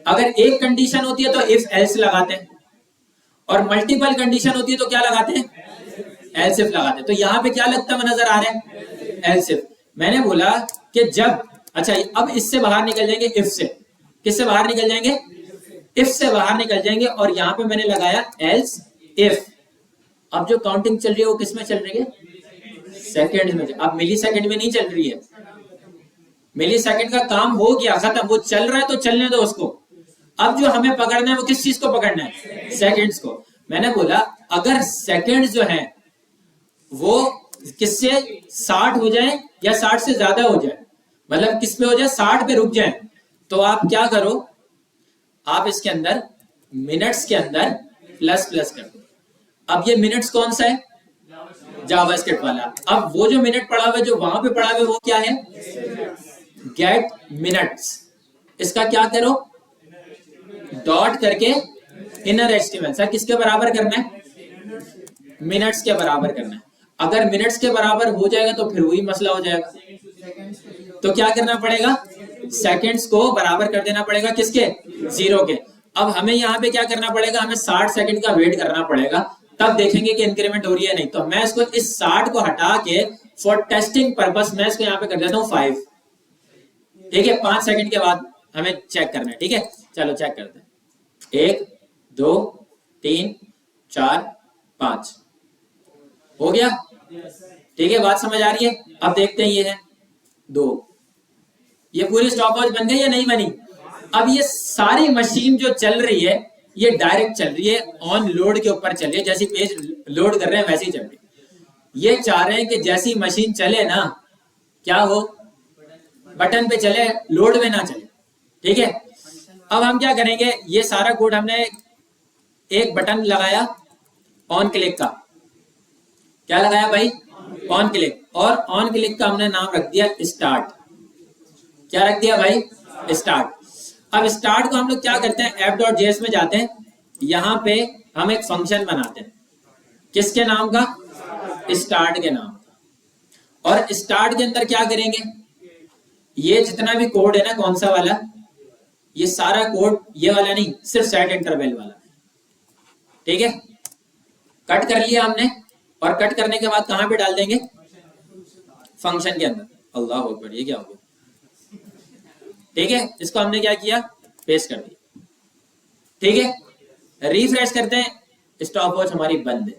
अगर एक कंडीशन होती है तो इफ एल्स लगाते हैं और मल्टीपल कंडीशन होती है तो क्या लगाते हैं? एल्स इफ लगाते हैं। तो यहां पे क्या लगता हुआ नजर आ रहा है? Else if. मैंने बोला कि जब अच्छा अब इससे बाहर निकल जाएंगे इफ से। किससे बाहर निकल जाएंगे? इफ से बाहर निकल जाएंगे और यहां पे मैंने लगाया एल्स इफ। अब जो काउंटिंग चल रही है वो किस में चल रही है? सेकंड में। अब मिली सेकंड में नहीं चल रही है। मिली सेकंड का काम हो गया, खत्म। वो चल रहा है तो चलने दो उसको। अब जो हमें पकड़ना है वो किस चीज को पकड़ना है? सेकंड्स को। मैंने बोला अगर सेकंड्स जो है वो किससे 60 हो जाए या 60 से ज्यादा हो जाए, मतलब किस पे हो जाए? 60 पे रुक जाए, तो आप क्या करो? आप इसके अंदर मिनट्स के अंदर प्लस प्लस कर दो। अब ये मिनट्स कौन सा है? जावास्क्रिप्ट वाला। अब वो जो मिनट पड़ा हुआ है, जो वहां पे पड़ा हुआ है, वो क्या है? Get minutes. इसका क्या करो? डॉट करके इनर एचटीएमएल। सर किसके बराबर करना है? मिनट्स के बराबर करना है। अगर मिनट्स के बराबर हो जाएगा तो फिर वही मसला हो जाएगा। तो क्या करना पड़ेगा? सेकंड्स को बराबर कर देना पड़ेगा किसके? 0 के। अब हमें यहाँ पे क्या करना पड़ेगा? हमें 60 सेकंड का वेट करना पड़ेगा, तब देखेंगे कि इंक्रीमेंट हो रही है नहीं। तो मैं इसको इस 60 को हटा के फॉर टेस्टिंग पर्पस मैं इसको यहाँ पे कर देता हूँ 5। ठीक है, 5 सेकंड के बाद हमें चेक करना है। ठीक है, चलो चेक करते हैं। 1 2 3 4 5 हो गया। ठीक है, बात समझ आ रही है? अब देखते हैं, ये है 2। ये पूरी स्टॉपवॉच बन गई या नहीं बनी? अब ये सारी मशीन जो चल रही है ये डायरेक्ट चल रही है, ऑन लोड के ऊपर चल रही है। जैसी पेज लोड कर रहे हैं वैसे ही चल रही है। ये चाह रहे हैं कि जैसी मशीन चले ना, क्या हो? बटन पे चले, लोड में ना चले। ठीक है, अब हम क्या करेंगे? ये सारा कोड हमने एक बटन लगाया ऑन क्लिक का। क्या लगाया भाई? On click. और ऑन क्लिक का हमने नाम रख दिया स्टार्ट। क्या रख दिया भाई? स्टार्ट। अब स्टार्ट को हम लोग क्या करते हैं? app.js में जाते हैं, यहां पे हम एक फंक्शन बनाते हैं। किसके नाम का? स्टार्ट के नाम का। और स्टार्ट के अंदर क्या करेंगे? ये जितना भी कोड है ना, कौन सा वाला? ये सारा कोड, ये वाला नहीं, सिर्फ सेट इंटरवल वाला। ठीक है, कट कर लिया हमने। और कट करने के बाद कहां पे डाल देंगे? फंक्शन के अंदर। अल्लाह अकबर, ये क्या हो गया? ठीक है, इसको हमने क्या किया? पेस्ट कर दिया। ठीक है, रिफ्रेश करते हैं, स्टॉप वॉच हमारी बंद है।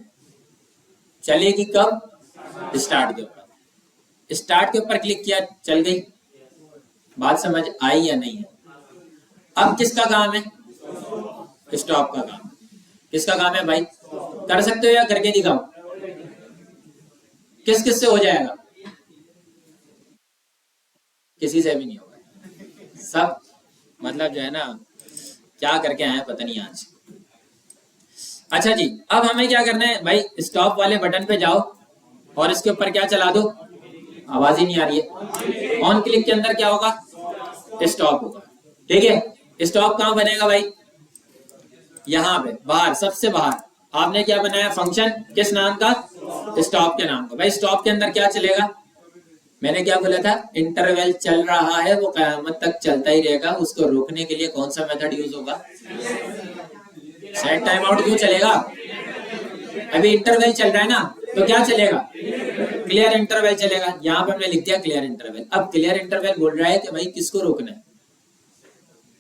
चलेगी कब? स्टार्ट के ऊपर। स्टार्ट के ऊपर क्लिक किया, चल गई। बात समझ आई या नहीं है? अब किसका काम है? स्टॉप का काम। किसका काम है भाई? कर सकते हो या करके दिखाओ? किस किस से हो जाएगा? किसी से भी नहीं होगा। सब मतलब जो है ना, क्या करके आए पता नहीं आज। अच्छा जी, अब हमें क्या करना है भाई? स्टॉप वाले बटन पे जाओ और इसके ऊपर क्या चला दो। आवाज ही नहीं आ रही है। ऑन क्लिक के अंदर क्या होगा? स्टॉप होगा। ठीक है, स्टॉप कहां बनेगा भाई? यहां पे बाहर, सबसे बाहर। आपने क्या बनाया? फंक्शन। किस नाम का? स्टॉप के नाम का। भाई स्टॉप के अंदर क्या चलेगा? मैंने क्या बोला था? इंटरवल चल रहा है, वो क़यामत तक चलता ही रहेगा। उसको रोकने के लिए कौन सा मेथड यूज होगा? Set time out. क्यों चलेगा? अभी इंटरवल चल रहा है ना, तो क्या चलेगा? क्लियर इंटरवल चलेगा। यहाँ पे हमने लिख दिया क्लियर इंटरवल। अब क्लियर इंटरवल बोल रहा है कि भाई किसको रोकना है?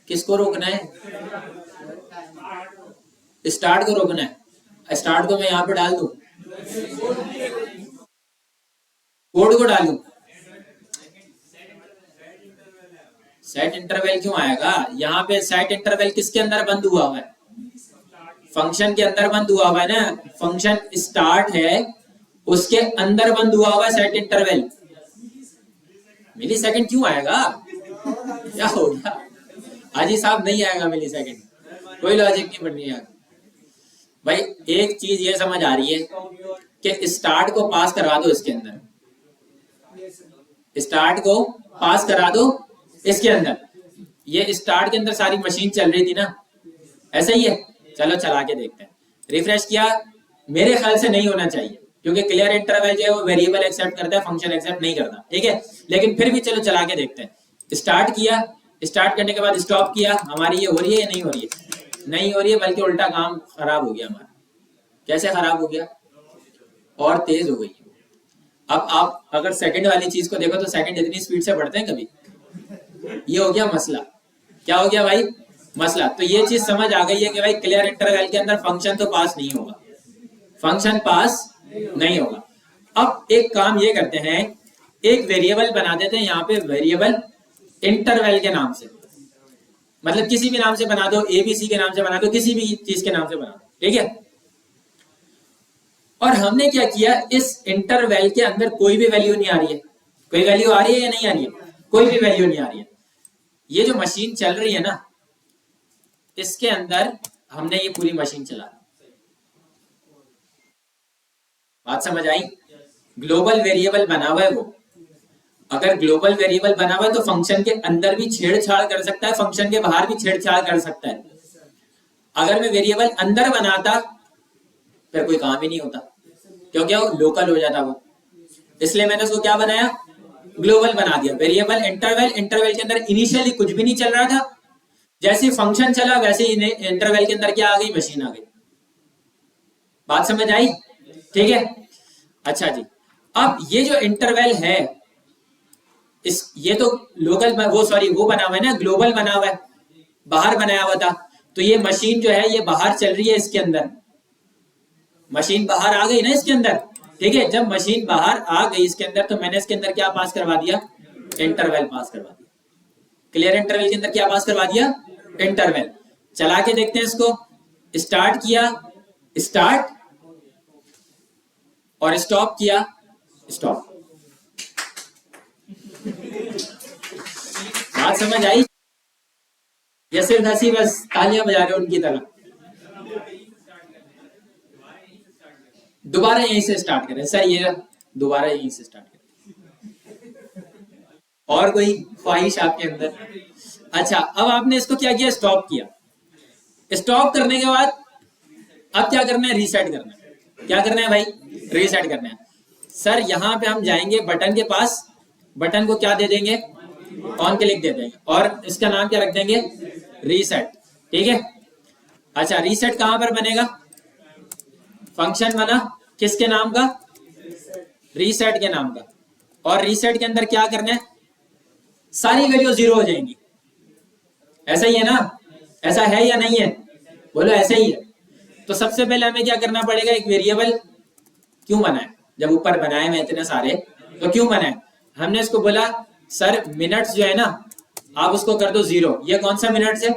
किसको रोकना है? स्टार्ट को रोकना है। स्टार्ट को मैं यहाँ पे डाल दूं, कोड को डालूं। सेट इंटरवल क्यों आएगा? यहाँ पे सेट इंटरवल किसके अंदर बंद हुआ हुआ है? फंक्शन के अंदर बंद हुआ हुआ है ना। फंक्शन स्टार्ट है, उसके अंदर बंद हुआ हुआ है सेट इंटरवल। मिली सेकंड क्यों आएगा? क्या हो गया? हाजी साहब नहीं आएगा मिली सेकंड, कोई लॉजिक नहीं बन रही है भाई। एक चीज ये समझ आ रही है कि स्टार्ट को पास करा दो इसके अंदर। स्टार्ट को पास करा दो इसके अंदर। ये स्टार्ट के अंदर सारी मशीन चल रही थी ना, ऐसा ही है। चलो चला के देखते हैं। रिफ्रेश किया, मेरे ख्याल से नहीं होना चाहिए, क्योंकि क्लियर इंटरवल जो है वो वेरिएबल एक्सेप्ट करता है, फंक्शन एक्सेप्ट नहीं करता। ठीक है, लेकिन फिर भी चलो चला के देखते हैं। स्टार्ट किया, स्टार्ट करने के बाद स्टॉप किया। हमारी ये हो रही है या नहीं हो रही है? नहीं हो रही है, बल्कि उल्टा काम खराब हो गया हमारा। कैसे खराब हो गया? और तेज हो गई। अब आप अगर सेकंड वाली चीज को देखो तो सेकंड इतनी स्पीड से बढ़ते हैं कभी? ये हो गया मसला। क्या हो गया भाई? मसला। तो ये चीज समझ आ गई है कि भाई क्लियर इंटरवल के अंदर फंक्शन तो पास नहीं होगा, फंक्शन पास नहीं होगा। अब एक काम ये करते हैं, एक वेरिएबल बना देते हैं यहाँ पे, वेरिएबल इंटरवल के नाम से। मतलब किसी भी नाम से बना दो, एबीसी के नाम से बना दो, किसी भी चीज के नाम से बना दो। ठीक है, और हमने क्या किया? इस इंटरवल के अंदर कोई भी वैल्यू नहीं आ रही है। कोई वैल्यू आ रही है या नहीं आ रही है? कोई भी वैल्यू नहीं आ रही है। ये जो मशीन चल रही है ना, इसके अंदर हमने ये पूरी मशीन चला दी। बात समझ आई? ग्लोबल वेरिएबल बना हुआ है वो, अगर ग्लोबल वेरिएबल बना हुआ है तो फंक्शन के अंदर भी छेड़छाड़ कर सकता है, फंक्शन के बाहर भी छेड़छाड़ कर सकता है। अगर मैं वेरिएबल अंदर बनाता फिर कोई काम ही नहीं होता, क्योंकि वो लोकल हो जाता वो। इसलिए मैंने उसको क्या बनाया, ग्लोबल बना दिया। वेरिएबल इंटरवल, इंटरवल के अंदर इनिशियली कुछ भी नहीं चल रहा था, जैसे फंक्शन चला वैसे ही इंटरवल के अंदर क्या आ गई, मशीन आ गई। बात समझ आई? ठीक है। अच्छा जी, अब ये जो इंटरवल है ये तो लोकल वो बना हुआ है ना, ग्लोबल बना हुआ है, बाहर बनाया हुआ था। तो ये मशीन जो है ये बाहर चल रही है, इसके अंदर मशीन बाहर आ गई ना इसके अंदर। ठीक है, जब मशीन बाहर आ गई इसके अंदर तो मैंने इसके अंदर क्या पास करवा दिया, इंटरवल पास करवा दिया। क्लियर? इंटरवल के अंदर क्या पास करवा दिया, इंटरवल। चला के देखते हैं इसको। स्टार्ट किया, स्टार्ट, और स्टॉप किया, स्टॉप। बात समझ आई? ये सिर्फ हंसी बस तालियां बजा रहे हो उनकी तरह। दोबारा यहीं से स्टार्ट करें सर, ये दोबारा यहीं से स्टार्ट करें। और कोई ख्वाहिश आपके अंदर? अच्छा, अब आपने इसको क्या किया, स्टॉप किया। स्टॉप करने के बाद अब क्या करना है, रीसेट करना है। क्या करना है भाई, रीसेट करना है। सर यहाँ पे हम जाएंगे बटन के पास, बटन को क्या दे देंगे, ऑन क्लिक दे देंगे, और इसका नाम क्या रख देंगे, रीसेट। ठीक है। अच्छा, रीसेट कहां पर बनेगा, फंक्शन बना किसके नाम का, रीसेट के नाम का। और रीसेट के अंदर क्या करना है, सारी वैल्यू 0 हो जाएंगी। ऐसा ही है ना, ऐसा है या नहीं है, बोलो ऐसा ही है। तो सबसे पहले हमें क्या करना पड़ेगा, एक वेरिएबल क्यों बनाए, जब ऊपर बनाए में इतने सारे तो क्यों बनाए, हमने इसको बोला सर मिनट्स जो है ना आप उसको कर दो 0। ये कौन सा मिनट्स है,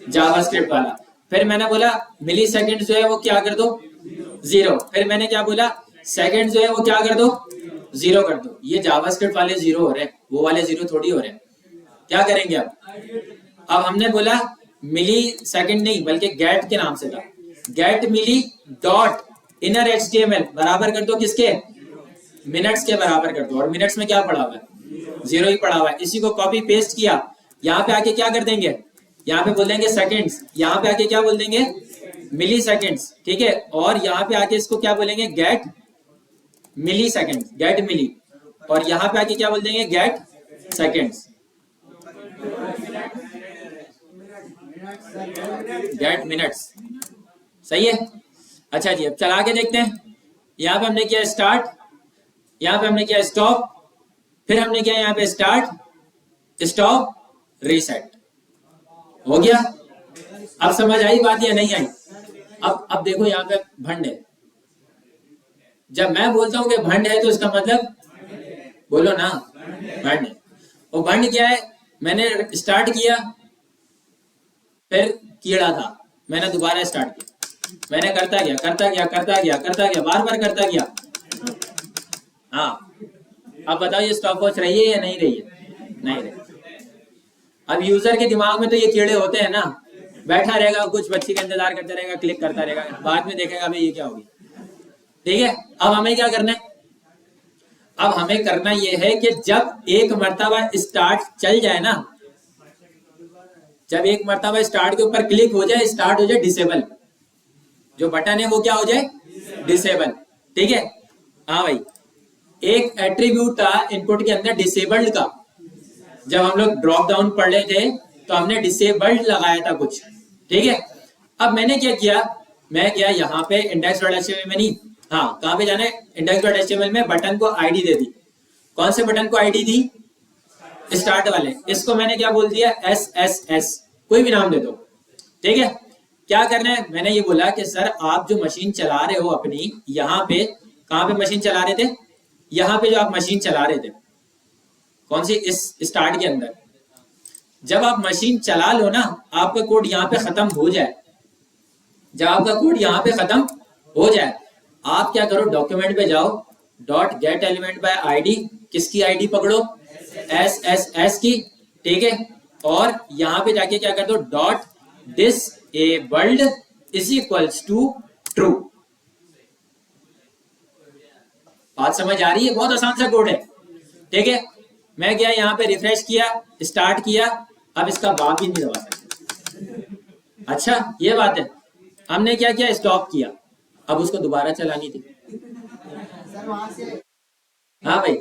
जावास्क्रिप्ट वाला। फिर मैंने बोला मिली सेकेंड जो है वो क्या कर दो 0। फिर मैंने क्या बोला, सेकेंड जो है वो क्या कर दो 0 कर दो। ये जावास्क्रिप्ट वाले 0 हो रहे हैं, वो वाले 0 थोड़ी हो रहे हैं। क्या करेंगे अब हमने बोला मिली सेकेंड नहीं बल्कि गेट के नाम से था, गेट मिली डॉट इनर एचटीएमएल बराबर कर दो किसके, मिनट्स के बराबर कर दो। और मिनट्स में क्या पड़ा हुआ है, 0 ही पड़ा हुआ है। इसी को कॉपी पेस्ट किया, यहाँ पे आके क्या कर देंगे, यहाँ पे बोल देंगे सेकेंड्स, यहाँ पे आके क्या बोल देंगे, मिली सेकेंड्स। ठीक है, और यहाँ पे आके इसको क्या बोलेंगे, गेट मिली सेकेंड्स, गेट मिली। और यहाँ पे आके क्या बोल देंगे, गेट सेकेंड्स, गेट मिनट्स। सही है। अच्छा जी, अब चला के देखते हैं। यहाँ पे हमने किया स्टार्ट, यहाँ पे हमने किया स्टॉप, फिर हमने किया यहाँ पे स्टार्ट, स्टॉप, रीसेट। हो गया? अब समझ आई बात या नहीं आई? अब देखो यहाँ पे भंड है। जब मैं बोलता हूं कि भंड है तो इसका मतलब बोलो ना, भंड है। वो भंड क्या है, मैंने स्टार्ट किया फिर कीड़ा था, मैंने दोबारा स्टार्ट किया, मैंने करता गया करता गया करता गया करता गया, बार बार करता गया। हाँ, अब बताओ ये स्टॉप वॉच रही है या नहीं रही है, नहीं रही। अब यूजर के दिमाग में तो ये कीड़े होते हैं ना, बैठा रहेगा कुछ बच्ची का इंतजार करता रहेगा, क्लिक करता रहेगा, बाद में देखेगा भाई ये क्या होगी। ठीक है, अब हमें क्या करना है, अब हमें करना यह है कि जब एक मर्तबा स्टार्ट चल जाए ना, जब एक मर्तबा स्टार्ट के ऊपर क्लिक हो जाए, स्टार्ट हो जाए, डिसेबल जो बटन है वो क्या हो जाए, डिसेबल। ठीक है। हाँ भाई, एक एट्रीब्यूट था इनपुट के अंदर डिसेबल्ड का, जब हम लोग ड्रॉप डाउन पढ़ रहे थे तो हमने डिसेबल्ड लगाया था कुछ। ठीक है, अब मैंने क्या किया, मैं गया यहाँ पे index.html में, नहीं, हाँ कहाँ पे जाना है, index.html में बटन को आईडी दे दी। कौन से बटन को आईडी दी, स्टार्ट वाले। इसको मैंने क्या बोल दिया, SSS, कोई भी नाम दे दो। ठीक है, क्या करना है, मैंने ये बोला कि सर आप जो मशीन चला रहे हो अपनी, यहाँ पे कहाँ पे मशीन चला रहे थे, यहाँ पे जो आप मशीन चला रहे थे, कौन सी, इस स्टार्ट के अंदर। जब आप मशीन चला लो ना, आपका कोड यहाँ पे खत्म हो जाए, जब आपका कोड यहाँ पे खत्म हो जाए, आप क्या करो, डॉक्यूमेंट पे जाओ, dot get element by ID, किसकी आईडी पकड़ो, SSS की। ठीक है, और यहाँ पे जाके क्या कर दो, dot disabled is equals to true. बात समझ आ रही है? बहुत आसान सा कोड है, ठीक है। मैं गया यहाँ पे, रिफ्रेश किया, स्टार्ट किया, अब इसका बाप ही नहीं दबा सकते। अच्छा ये बात है, हमने क्या किया, स्टॉप किया, अब उसको दोबारा चलानी थी। हाँ भाई,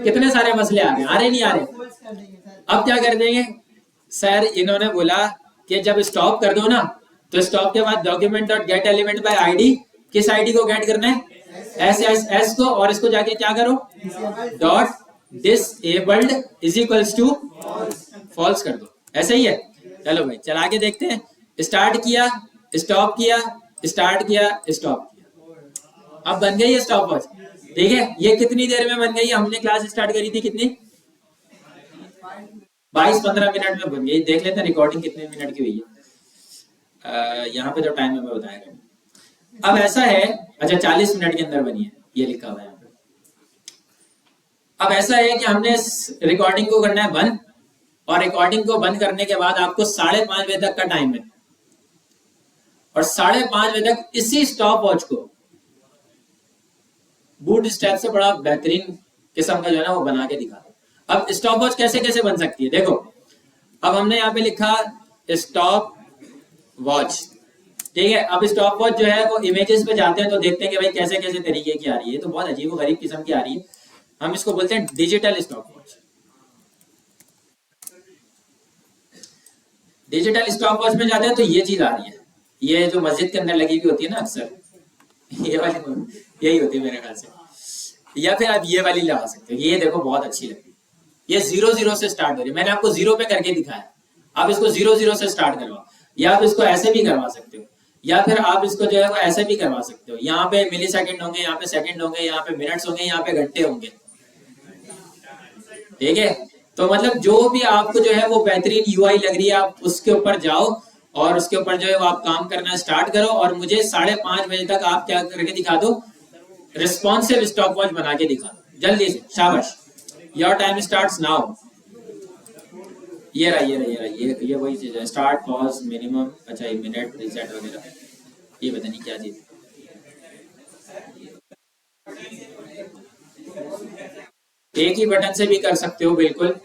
कितने सारे मसले आ रहे नहीं आ रहे। अब क्या कर देंगे सर, इन्होंने बोला कि जब स्टॉप कर दो ना, तो स्टॉप के बाद document dot get element by ID, किस आईडी को गेट करना है, एस को, और इसको जाके क्या करो, dot disabled is equals to false कर दो। ऐसा ही है। चलो भाई चला के देखते हैं। स्टार्ट किया, स्टॉप किया, स्टार्ट किया, स्टॉप किया, अब बन गई है स्टॉप वॉच। ठीक है, ये कितनी देर में बन गई? हमने क्लास स्टार्ट करी थी कितनी, 22-15 मिनट में बन गई। देख लेते हैं रिकॉर्डिंग कितने मिनट की हुई है। यहाँ पे जो टाइम है मैं बताया। अब ऐसा है, अच्छा 40 मिनट के अंदर बनी है, ये लिखा हुआ है यहाँ पे। अब ऐसा है कि हमने रिकॉर्डिंग को करना है बंद, और रिकॉर्डिंग को बंद करने के बाद आपको 5:30 बजे तक का टाइम है, और 5:30 बजे तक इसी स्टॉप वॉच को बूट स्ट्रैप से बड़ा बेहतरीन किस्म का जो है ना वो बना के दिखा दो। अब स्टॉप वॉच कैसे कैसे बन सकती है देखो। अब हमने यहाँ पे लिखा स्टॉप वॉच, ठीक है। अब स्टॉप वॉच जो है वो इमेजेस पे जाते हैं तो देखते हैं कि भाई कैसे कैसे तरीके की आ रही है, तो बहुत अजीब गरीब किस्म की आ रही है। हम इसको बोलते हैं digital stop watch. Digital stop watch में जाते हैं तो ये चीज आ रही है, ये जो मस्जिद के अंदर लगी हुई होती है ना अक्सर, ये वाली यही होती है मेरे ख्याल से, या फिर आप ये वाली लगा सकते हो। ये देखो बहुत अच्छी लगी, ये 0-0 से स्टार्ट हो रही है। मैंने आपको 0 पे करके दिखाया, आप इसको 0-0 से स्टार्ट करवाओ, या आप इसको ऐसे भी करवा सकते हो, या फिर आप इसको जो है वो ऐसे भी करवा सकते हो। यहाँ पे मिली सेकेंड होंगे, यहाँ पे सेकंड होंगे, यहाँ पे मिनट्स होंगे, यहाँ पे घंटे होंगे, ठीक है। तो मतलब जो भी आपको जो है वो बेहतरीन यूआई लग रही है, आप उसके ऊपर जाओ और उसके ऊपर जो है वो आप काम करना स्टार्ट करो, और मुझे 5:30 बजे तक आप क्या करके दिखा दो, रिस्पॉन्सिव स्टॉप वॉच बना के दिखा दो जल्दी से। शाबाश, योर टाइम स्टार्ट्स नाउ। ये रहा ये रहा ये रहा, ये वही चीज है, स्टार्ट पॉज मिनिमम, अच्छा ये मिनट रीसेट वगैरह, ये पता नहीं क्या चीज। एक ही बटन से भी कर सकते हो बिल्कुल।